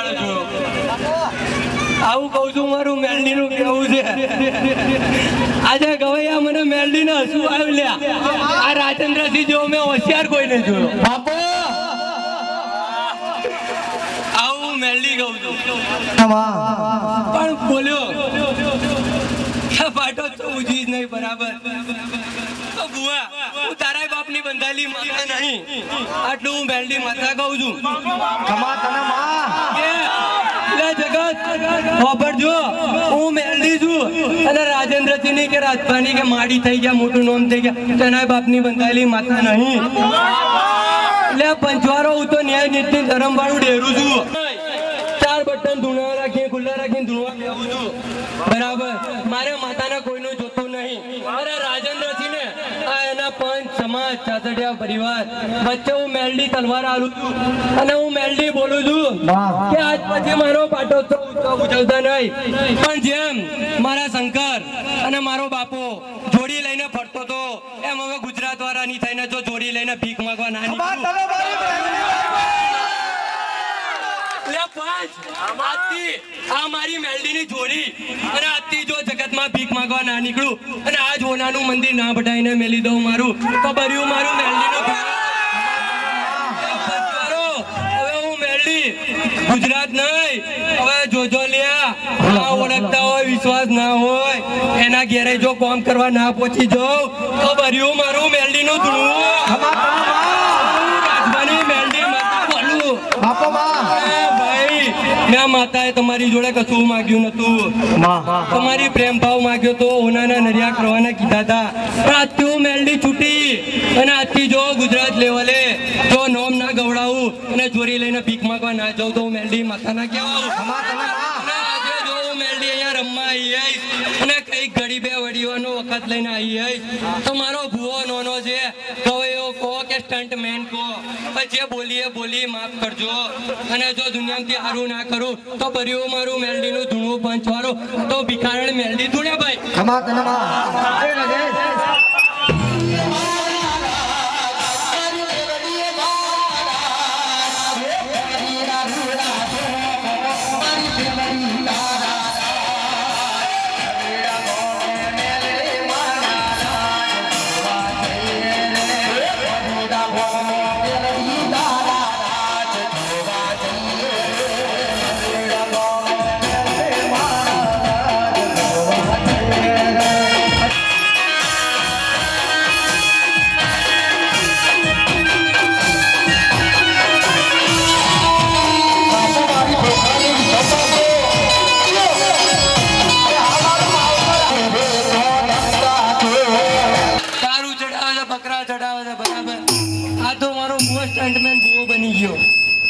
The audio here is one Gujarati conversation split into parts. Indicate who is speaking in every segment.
Speaker 1: દાડો જોયો. આવું કહું છું, મારું મેલડી નું કેવું છે. આજે ગવૈયા મને મેલડી ને હસવું આવ્યું લ્યા. આ રાજેન્દ્રસિંહ જેવો મેં હોશિયાર કોઈ નહીં જોયો. આવું મેલડી કહું છું. પણ બોલ્યો પાટો તો ઉજી જ નહીં બરાબર. બુઆ, હું તારા બાપની બંધાયેલી માતા નહીં. આટલું હું મેલડી માતા કહું છું. હું મેલડી છું અને રાજેન્દ્રસિંહ કે રાજભાની કે માડી થઈ ગયા, મોટું નામ થઈ ગયા, તેના બાપની બંધાયેલી માતા નહીં. એટલે પંચવારો હું તો ન્યાય નીતિ ધર્મ વાળું ડેરું છું. 4 બટન ધૂણા રાખીને ખુલ્લા રાખીને ધૂણવા બેહું છું. બરાબર, મારે માતાને કોઈનું જોતું નહીં. અરે રાજેન્દ્રસિંહ ને આ એના પંચ સમાજ ચાચડિયા પરિવાર વચ્ચે હું મેલડી તલવાર આલું છું અને હું મેલડી બોલું છું કે આજ પછી મારો પાટોત્સવ ઉજવતા નહીં. પણ જેમ મારા શંકર અને મારો બાપો જોડી લઈને ફરતો તો એમ હવે ગુજરાત વાળાની થઈને જો જોડી લઈને ભીખ માંગવા ના મારી મેલડીની જોડી અને આજથી જો જગતમાં ભીખ માંગવા ના નીકળું અને આ જોનાનું મંદિર ના બઢાઈને મેલી દઉં મારું તો ભર્યું મારું મેલડીનું હવે હું મેલડી ગુજરાત નહીં. હવે જોજો લ્યા, ઓળખતા હોય વિશ્વાસ ના હોય એના ઘેરે જો કામ કરવા ના પહોંચી જાઉં તો ભર્યું મારું મેલડીનું ધૂણું. રાજવાની મેલડી માતા બોલું. મેં માતાએ તમારી જોડે કશું માંગ્યું નતું. તમારી પ્રેમ ભાવ માંગ્યો તો ઓનાના નરિયા કરવાના કીધા હતા. પણ આજથી હું મેલડી છૂટી અને આજથી જો ગુજરાત લેવલે જો નોમ ના ગવડાવું અને ચોરી લઈને ભીખ માંગવા ના જાઉં તો હું મેલડી માતાના કહેવાઉં. આજે જો હું મેલડી અહીંયા રમવા આવી આવીશ અને કઈક ઘડી બે વડીઓનો વખત લઈને આવી આવીશ તો મારો ભૂવો નોનો છે ગવૈયો કહો કે સ્ટન્ટમેન કહો, જે બોલીએ બોલી માફ કરજો. અને જો દુનિયામાંથી સારું ના કરું તો ભર્યું મારું મેલડીનું ધૂણું પંચવારો તો ભિખારણ મેલડી ધૂણે ભાઈ.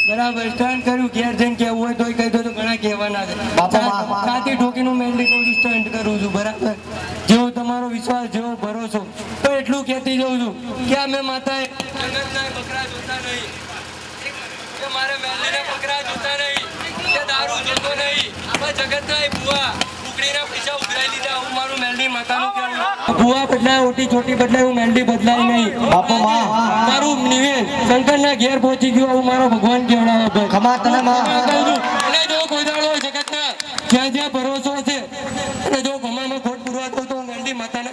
Speaker 1: બરાબર, સ્ટન્ટ કર્યું, ઘેર જઈને કેવું હોય તો કહી દો તો ઘણા કહેવાના છે. છાતી ઠોકીને મેલડી કહું છું, સ્ટન્ટ કરું છું. બરાબર, જેવો તમારો વિશ્વાસ જેવો ભરોસો તો એટલું કહેતી જઉં છું કે અમે માતાએ જગતના બકરા જોતા નહીં, કે મારે મેલડીને બકરા જોતા નહીં, કે દારૂ જોતો નહીં. જગતના ભુવા ઉકળીના પૈસા ઉઘરાઈ લીધા. હું મારું મેલડી માતાનું કહેવું, ભુવા બદલાય, ઓટી ચોટી બદલાય, હું મેલડી બદલાય નહીં. મારું નિવેદ શંકરના ઘેર પહોંચી ગયું, હું મારો ભગવાન કેવડાવે. અને જો કોઈ દાડો જગતના જ્યાં જ્યાં ભરોસો છે અને જો ગમામાં ખોટ પૂરવા તો હું મેલડી માતાને